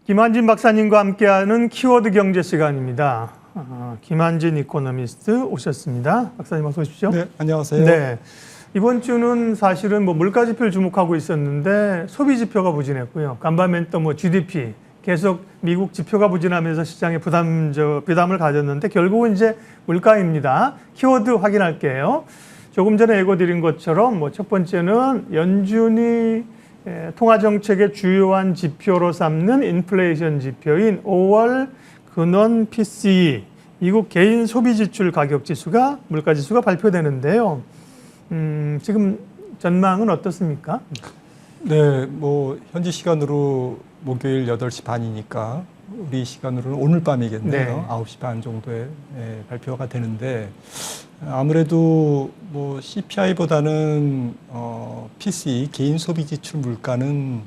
김한진 박사님과 함께하는 키워드 경제 시간입니다. 김한진 이코노미스트 오셨습니다. 박사님 어서 오십시오. 네, 안녕하세요. 네, 이번 주는 사실은 물가 지표를 주목하고 있었는데 소비 지표가 부진했고요. 간밤엔 또 GDP 계속 미국 지표가 부진하면서 시장에 부담을 가졌는데 결국은 이제 물가입니다. 키워드 확인할게요. 조금 전에 예고드린 것처럼 첫 번째는 연준이 통화정책의 주요한 지표로 삼는 인플레이션 지표인 5월 근원 PCE, 미국 개인 소비지출 가격지수가 물가지수가 발표되는데요. 지금 전망은 어떻습니까? 네, 현지 시간으로 목요일 8시 반이니까 우리 시간으로는 오늘 밤이겠네요. 네. 9시 반 정도에 발표가 되는데 아무래도 CPI보다는 PCE, 개인 소비 지출 물가는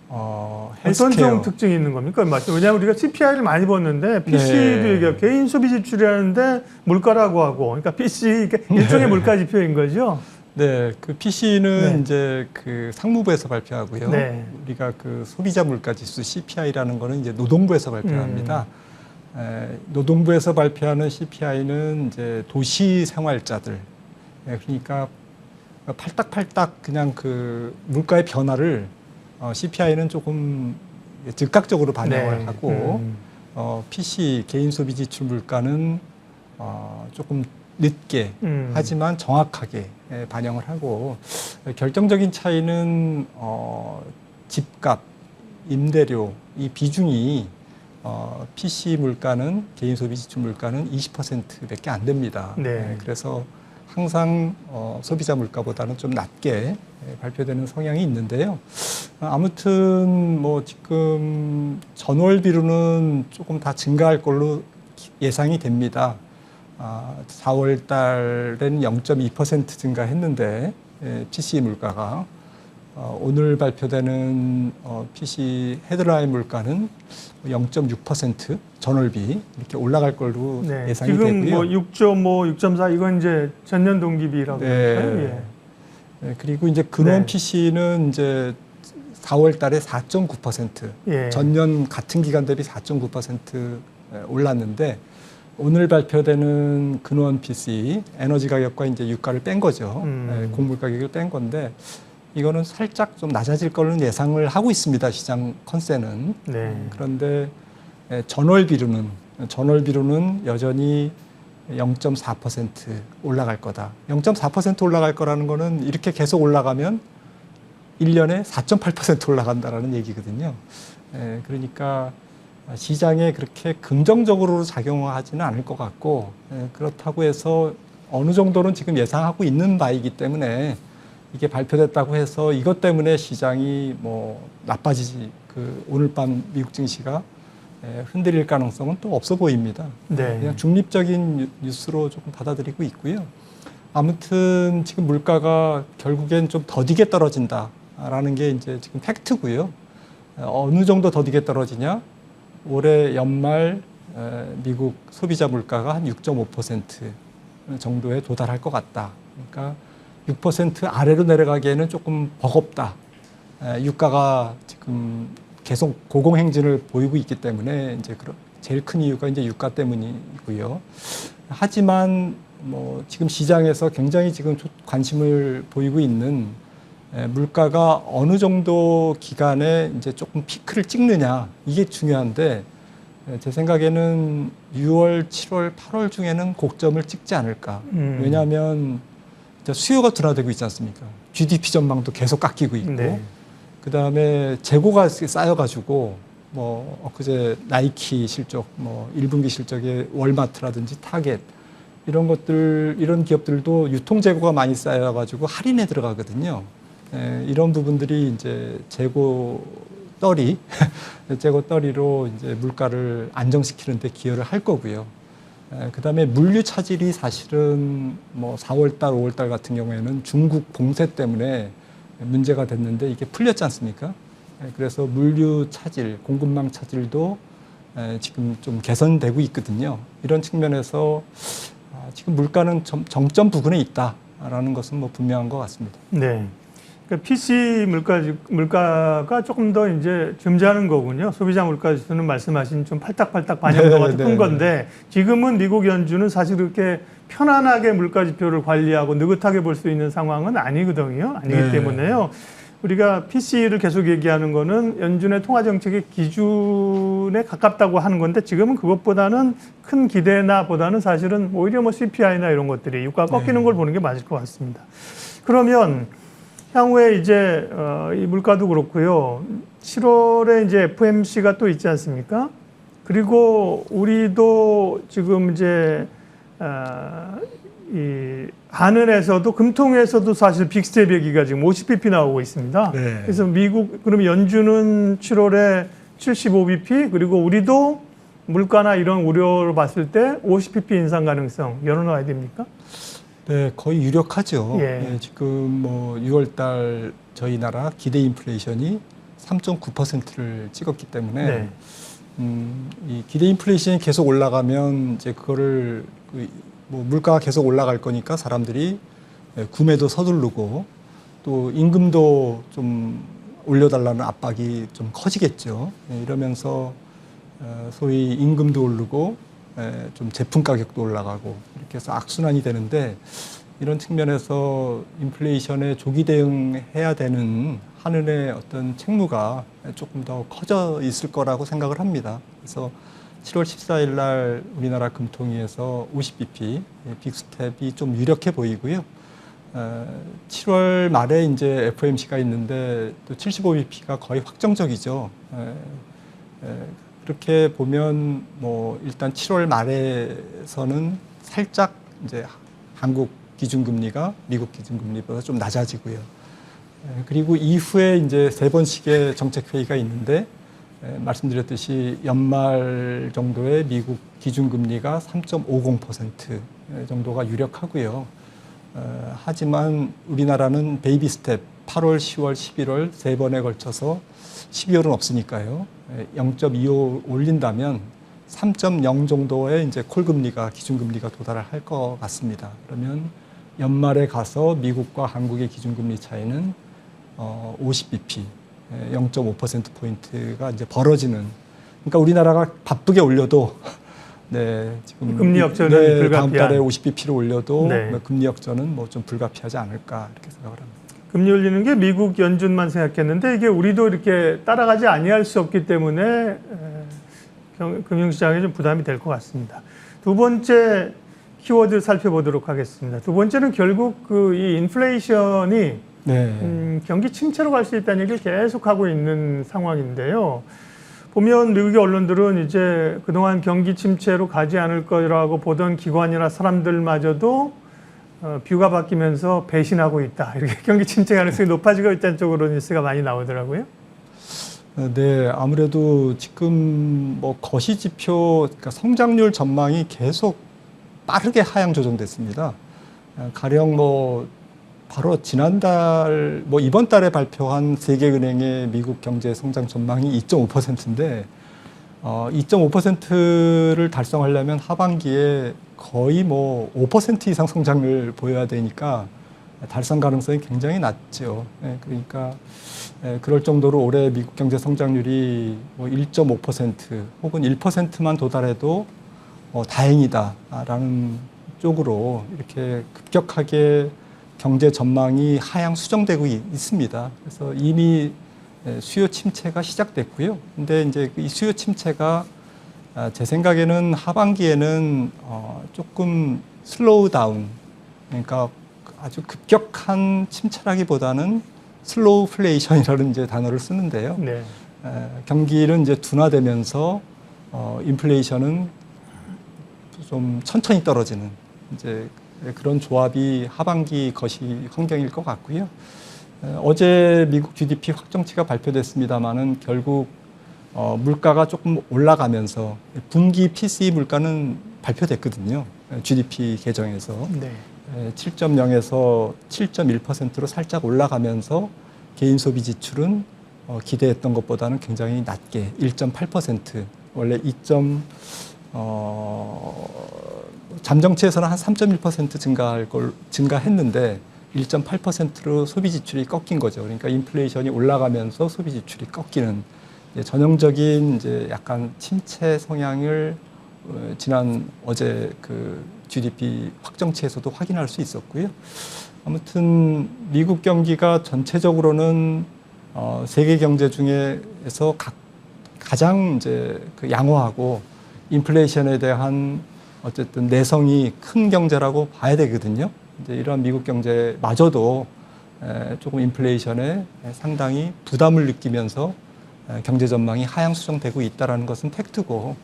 어떤 좀 특징이 있는 겁니까? 왜냐하면 우리가 CPI를 많이 봤는데 PC도 개인 소비 지출이라는데 물가라고 하고, 그러니까 PC 일종의 물가 지표인 거죠. 네, 그 PC는 이제 그 상무부에서 발표하고요. 네. 우리가 그 소비자 물가 지수 CPI라는 거는 이제 노동부에서 발표합니다. 노동부에서 발표하는 CPI는 이제 도시 생활자들, 그러니까 팔딱팔딱 그냥 그 물가의 변화를 CPI는 조금 즉각적으로 반영을 하고 PC 개인 소비 지출 물가는 조금 늦게 하지만 정확하게 반영을 하고, 결정적인 차이는 집값, 임대료 이 비중이 PC 물가는 개인 소비 지출 물가는 20%밖에 안 됩니다. 네. 그래서 항상 소비자 물가보다는 좀 낮게 발표되는 성향이 있는데요. 아무튼 지금 전월비로는 조금 다 증가할 걸로 예상이 됩니다. 4월 달에는 0.2% 증가했는데 PC 물가가 오늘 발표되는 PC 헤드라인 물가는 0.6% 전월비 이렇게 올라갈 걸로 예상이 지금 되고요. 6.5, 6.4 이건 이제 전년 동기비라고 할까요? 그리고 이제 근원 PC는 이제 4월 달에 4.9%, 전년 같은 기간 대비 4.9% 올랐는데, 오늘 발표되는 근원 PC 에너지 가격과 이제 유가를 뺀 거죠. 곡물 가격을 뺀 건데, 이거는 살짝 좀 낮아질 걸로 예상을 하고 있습니다. 시장 컨센은. 그런데 전월비로는 여전히 0.4% 올라갈 거다. 0.4% 올라갈 거라는 거는 이렇게 계속 올라가면 1년에 4.8% 올라간다라는 얘기거든요. 그러니까 시장에 그렇게 긍정적으로 작용하지는 않을 것 같고, 그렇다고 해서 어느 정도는 지금 예상하고 있는 바이기 때문에 이게 발표됐다고 해서 이것 때문에 시장이 나빠지지, 오늘 밤 미국 증시가 흔들릴 가능성은 또 없어 보입니다. 그냥 중립적인 뉴스로 조금 받아들이고 있고요. 아무튼 지금 물가가 결국엔 좀 더디게 떨어진다라는 게 이제 지금 팩트고요. 어느 정도 더디게 떨어지냐? 올해 연말 미국 소비자 물가가 한 6.5% 정도에 도달할 것 같다. 그러니까 6% 아래로 내려가기에는 조금 버겁다. 유가가 지금 계속 고공행진을 보이고 있기 때문에 이제 제일 큰 이유가 이제 유가 때문이고요. 하지만 지금 시장에서 굉장히 지금 관심을 보이고 있는 물가가 어느 정도 기간에 이제 조금 피크를 찍느냐, 이게 중요한데, 제 생각에는 6월, 7월, 8월 중에는 고점을 찍지 않을까. 왜냐하면 수요가 둔화되고 있지 않습니까? GDP 전망도 계속 깎이고 있고, 그 다음에 재고가 쌓여가지고, 엊그제 나이키 실적, 1분기 실적에 월마트라든지 타겟, 이런 기업들도 유통재고가 많이 쌓여가지고 할인에 들어가거든요. 이런 부분들이 이제 재고 떨이로 이제 물가를 안정시키는 데 기여를 할 거고요. 그 다음에 물류 차질이 사실은 4월달, 5월달 같은 경우에는 중국 봉쇄 때문에 문제가 됐는데 이게 풀렸지 않습니까? 그래서 물류 차질, 공급망 차질도 지금 좀 개선되고 있거든요. 이런 측면에서 지금 물가는 정점 부근에 있다라는 것은 분명한 것 같습니다. 네. 그러니까 PC 물가가 조금 더 이제 점잖은 거군요. 소비자 물가 지수는 말씀하신 좀 팔딱팔딱 반영도가 큰 건데 지금은 미국 연준은 사실 그렇게 편안하게 물가 지표를 관리하고 느긋하게 볼 수 있는 상황은 아니거든요. 아니기 때문에요. 우리가 PC를 계속 얘기하는 거는 연준의 통화 정책의 기준에 가깝다고 하는 건데 지금은 그것보다는 큰 기대나 보다는 사실은 오히려 뭐 CPI나 이런 것들이 유가가 꺾이는 걸 보는 게 맞을 것 같습니다. 그러면 향후에 이제 이 물가도 그렇고요. 7월에 이제 FOMC가 또 있지 않습니까? 그리고 우리도 지금 이제 이 한은에서도 금통에서도 사실 빅스텝 얘기가 지금 50bp 나오고 있습니다. 네. 그래서 미국 그럼 연준은 7월에 75bp 그리고 우리도 물가나 이런 우려를 봤을 때 50bp 인상 가능성 열어놔야 됩니까? 네, 거의 유력하죠. 예. 네, 지금 뭐 6월달 저희 나라 기대 인플레이션이 3.9%를 찍었기 때문에 네. 이 기대 인플레이션이 계속 올라가면 이제 그거를 뭐 물가가 계속 올라갈 거니까 사람들이 구매도 서두르고 또 임금도 좀 올려달라는 압박이 좀 커지겠죠. 이러면서 소위 임금도 오르고 좀 제품 가격도 올라가고 이렇게 해서 악순환이 되는데 이런 측면에서 인플레이션에 조기 대응해야 되는 한은의 어떤 책무가 조금 더 커져 있을 거라고 생각을 합니다. 그래서 7월 14일 날 우리나라 금통위에서 50bp 빅스텝이 좀 유력해 보이고요. 7월 말에 이제 FOMC가 있는데 또 75bp가 거의 확정적이죠. 그렇게 보면 뭐 일단 7월 말에서는 살짝 이제 한국 기준금리가 미국 기준금리보다 좀 낮아지고요. 그리고 이후에 이제 3번씩의 정책 회의가 있는데 말씀드렸듯이 연말 정도에 미국 기준금리가 3.50% 정도가 유력하고요. 하지만 우리나라는 베이비 스텝 8월, 10월, 11월 3번에 걸쳐서 12월은 없으니까요. 0.25 올린다면 3.0 정도의 이제 콜금리가 기준금리가 도달을 할 것 같습니다. 그러면 연말에 가서 미국과 한국의 기준금리 차이는 50bp, 0.5%포인트가 이제 벌어지는. 그러니까 우리나라가 바쁘게 올려도 네, 지금 금리 역전은 네, 불가피한. 다음 달에 50bp를 올려도 네. 금리 역전은 뭐 좀 불가피하지 않을까 이렇게 생각을 합니다. 금리 올리는 게 미국 연준만 생각했는데 이게 우리도 이렇게 따라가지 아니할 수 없기 때문에 금융시장에 좀 부담이 될 것 같습니다. 두 번째 키워드 살펴보도록 하겠습니다. 두 번째는 결국 이 인플레이션이 네. 경기 침체로 갈 수 있다는 얘기를 계속하고 있는 상황인데요. 보면 미국의 언론들은 이제 그동안 경기 침체로 가지 않을 거라고 보던 기관이나 사람들마저도 뷰가 바뀌면서 배신하고 있다. 이렇게 경기 침체 가능성이 높아지고 있다는 쪽으로 뉴스가 많이 나오더라고요. 네, 아무래도 지금 뭐 거시 지표, 그러니까 성장률 전망이 계속 빠르게 하향 조정됐습니다. 가령 뭐 바로 지난달, 뭐 이번 달에 발표한 세계은행의 미국 경제 성장 전망이 2.5%인데 2.5%를 달성하려면 하반기에 거의 뭐 5% 이상 성장을 보여야 되니까 달성 가능성이 굉장히 낮죠. 그러니까 그럴 정도로 올해 미국 경제 성장률이 뭐 1.5% 혹은 1%만 도달해도 다행이다라는 쪽으로 이렇게 급격하게 경제 전망이 하향 수정되고 있습니다. 그래서 이미 수요 침체가 시작됐고요. 근데 이제 이 수요 침체가 제 생각에는 하반기에는 조금 슬로우 다운, 그러니까 아주 급격한 침체라기보다는 슬로우 플레이션이라는 이제 단어를 쓰는데요. 네. 경기는 이제 둔화되면서 인플레이션은 좀 천천히 떨어지는 이제 그런 조합이 하반기 것이 환경일 것 같고요. 어제 미국 GDP 확정치가 발표됐습니다만은 결국 물가가 조금 올라가면서 분기 PCE 물가는 발표됐거든요. GDP 개정에서 네. 7.0에서 7.1%로 살짝 올라가면서 개인 소비 지출은 기대했던 것보다는 굉장히 낮게 1.8% 원래 잠정치에서는 한 3.1% 증가했는데 1.8%로 소비 지출이 꺾인 거죠. 그러니까 인플레이션이 올라가면서 소비 지출이 꺾이는 전형적인 이제 약간 침체 성향을 지난 어제 그 GDP 확정치에서도 확인할 수 있었고요. 아무튼 미국 경기가 전체적으로는 세계 경제 중에서 가장 이제 그 양호하고 인플레이션에 대한 어쨌든 내성이 큰 경제라고 봐야 되거든요. 이제 이러한 미국 경제마저도 조금 인플레이션에 상당히 부담을 느끼면서 경제 전망이 하향 수정되고 있다는 것은 팩트고,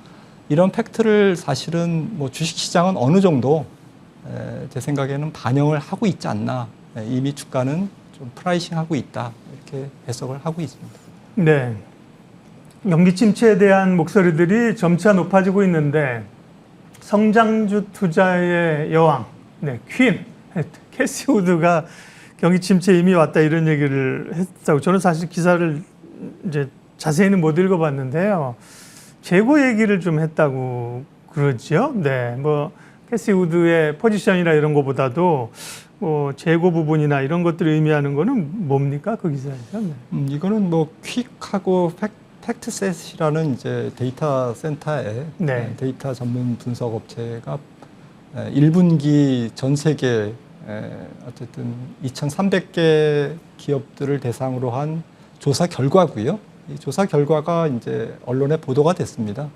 이런 팩트를 사실은 뭐 주식시장은 어느 정도 제 생각에는 반영을 하고 있지 않나, 이미 주가는 좀 프라이싱하고 있다, 이렇게 해석을 하고 있습니다. 네. 경기 침체에 대한 목소리들이 점차 높아지고 있는데 성장주 투자의 여왕, 네, 퀸, 캐시 우드가 경기 침체 이미 왔다 이런 얘기를 했다고. 저는 사실 기사를 이제 자세히는 못 읽어봤는데요. 재고 얘기를 좀 했다고 그러죠. 네, 뭐 캐시 우드의 포지션이나 이런 것보다도 뭐 재고 부분이나 이런 것들을 의미하는 거는 뭡니까 그 기사에서? 네. 이거는 뭐 퀵하고 팩트셋이라는 이제 데이터 센터의 네. 데이터 전문 분석 업체가 1분기 전 세계 어쨌든 2,300개 기업들을 대상으로 한 조사 결과고요. 이 조사 결과가 이제 언론에 보도가 됐습니다.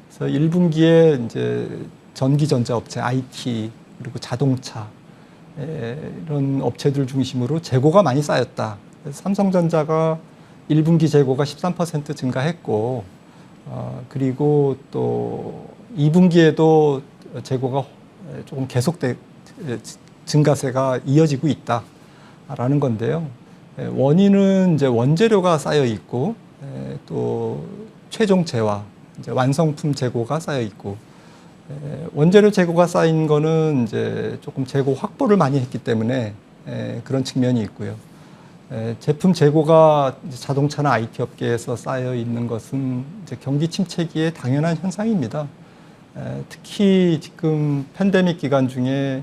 그래서 1분기에 이제 전기전자 업체, IT 그리고 자동차 이런 업체들 중심으로 재고가 많이 쌓였다. 그래서 삼성전자가 1분기 재고가 13% 증가했고, 그리고 또 2분기에도 재고가 조금 증가세가 이어지고 있다라는 건데요. 원인은 이제 원재료가 쌓여 있고, 또 최종 재화, 이제 완성품 재고가 쌓여 있고, 원재료 재고가 쌓인 거는 이제 조금 재고 확보를 많이 했기 때문에 그런 측면이 있고요. 제품 재고가 자동차나 IT 업계에서 쌓여 있는 것은 이제 경기 침체기에 당연한 현상입니다. 특히 지금 팬데믹 기간 중에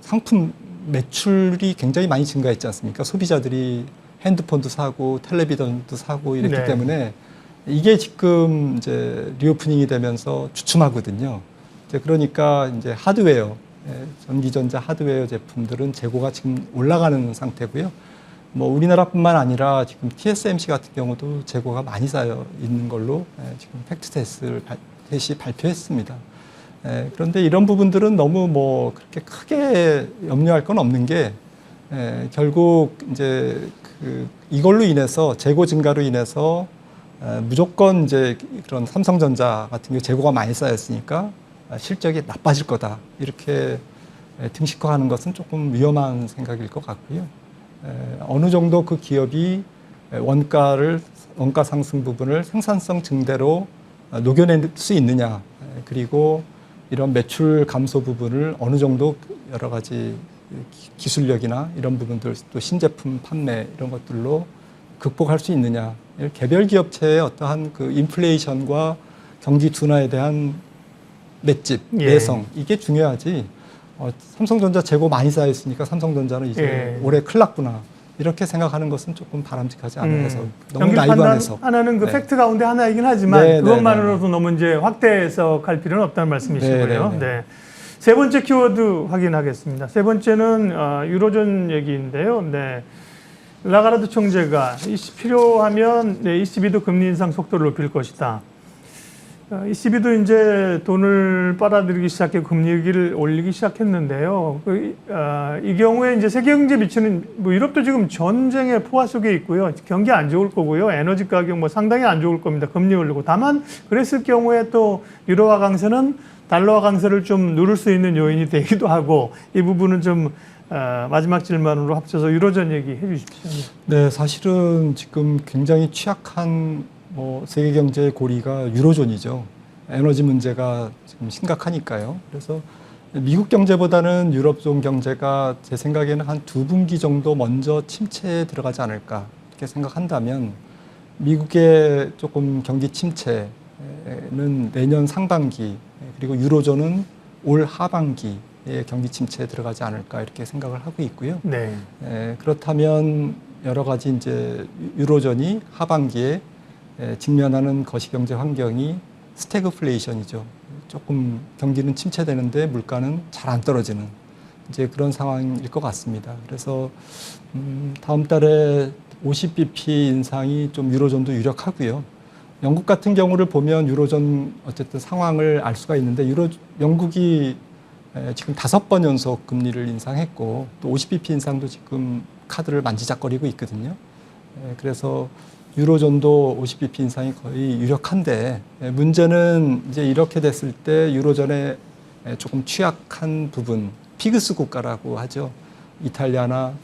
상품 매출이 굉장히 많이 증가했지 않습니까? 소비자들이 핸드폰도 사고 텔레비전도 사고 이랬기 네. 때문에 이게 지금 이제 리오프닝이 되면서 주춤하거든요. 이제 그러니까 이제 하드웨어, 전기전자 하드웨어 제품들은 재고가 지금 올라가는 상태고요. 뭐 우리나라뿐만 아니라 지금 TSMC 같은 경우도 재고가 많이 쌓여 있는 걸로 지금 팩트셋이 발표했습니다. 그런데 이런 부분들은 너무 뭐 그렇게 크게 염려할 건 없는 게, 결국 이제 이걸로 인해서 재고 증가로 인해서 무조건 이제 그런 삼성전자 같은 경우 재고가 많이 쌓였으니까 실적이 나빠질 거다, 이렇게 등식화하는 것은 조금 위험한 생각일 것 같고요. 어느 정도 그 기업이 원가 상승 부분을 생산성 증대로 녹여낼 수 있느냐, 그리고 이런 매출 감소 부분을 어느 정도 여러 가지 기술력이나 이런 부분들, 또 신제품 판매 이런 것들로 극복할 수 있느냐, 개별 기업체의 어떠한 그 인플레이션과 경기 둔화에 대한 맷집, 내성, 이게 중요하지. 삼성전자 재고 많이 쌓여 있으니까 삼성전자는 이제 올해 큰일 났구나, 이렇게 생각하는 것은 조금 바람직하지 않은 해석. 너무 나이브한 해석. 하나는 그 팩트 가운데 하나이긴 하지만 그것만으로도 너무 이제 확대해서 갈 필요는 없다는 말씀이시고요. 네. 세 번째 키워드 확인하겠습니다. 세 번째는 유로존 얘기인데요. 네. 라가르드 총재가 필요하면 ECB도 금리 인상 속도를 높일 것이다. ECB도 이제 돈을 빨아들이기 시작해 금리를 올리기 시작했는데요. 이 경우에 이제 세계 경제에 미치는, 뭐 유럽도 지금 전쟁의 포화 속에 있고요. 경기 안 좋을 거고요. 에너지 가격 뭐 상당히 안 좋을 겁니다. 금리 올리고. 다만 그랬을 경우에 또 유로화 강세는 달러화 강세를 좀 누를 수 있는 요인이 되기도 하고, 이 부분은 좀 마지막 질문으로 합쳐서 유로존 얘기해 주십시오. 네, 사실은 지금 굉장히 취약한 세계 경제의 고리가 유로존이죠. 에너지 문제가 지금 심각하니까요. 그래서 미국 경제보다는 유럽존 경제가 제 생각에는 한 2분기 정도 먼저 침체에 들어가지 않을까, 이렇게 생각한다면 미국의 조금 경기 침체는 내년 상반기, 그리고 유로존은 올 하반기, 경기 침체에 들어가지 않을까 이렇게 생각을 하고 있고요. 네. 그렇다면 여러 가지 이제 유로존이 하반기에 직면하는 거시경제 환경이 스태그플레이션이죠. 조금 경기는 침체되는데 물가는 잘 안 떨어지는 이제 그런 상황일 것 같습니다. 그래서 다음 달에 50bp 인상이 좀 유로존도 유력하고요. 영국 같은 경우를 보면 유로존 어쨌든 상황을 알 수가 있는데 영국이 지금 5번 연속 금리를 인상했고 또 50bp 인상도 지금 카드를 만지작거리고 있거든요. 그래서 유로존도 50bp 인상이 거의 유력한데 문제는 이제 이렇게 됐을 때 유로존의 조금 취약한 부분, 피그스 국가라고 하죠. 이탈리아나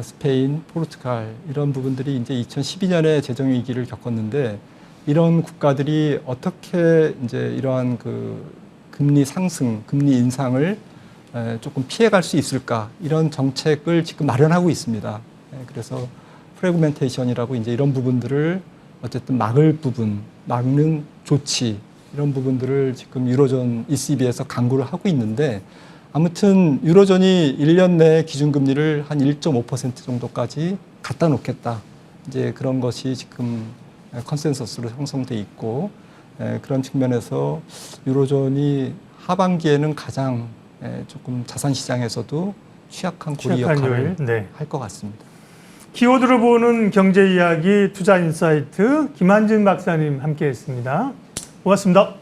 스페인, 포르투갈 이런 부분들이 이제 2012년에 재정 위기를 겪었는데 이런 국가들이 어떻게 이제 이러한 그 금리 상승, 금리 인상을 조금 피해갈 수 있을까 이런 정책을 지금 마련하고 있습니다. 그래서 프래그멘테이션이라고 이제 이런 부분들을 어쨌든 막는 조치 이런 부분들을 지금 유로존 ECB에서 강구를 하고 있는데 아무튼 유로존이 1년 내에 기준금리를 한 1.5% 정도까지 갖다 놓겠다. 이제 그런 것이 지금 컨센서스로 형성돼 있고 그런 측면에서 유로존이 하반기에는 가장 조금 자산 시장에서도 취약한 고리 역할을 네. 할 것 같습니다. 키워드로 보는 경제 이야기 투자 인사이트 김한진 박사님 함께했습니다. 고맙습니다.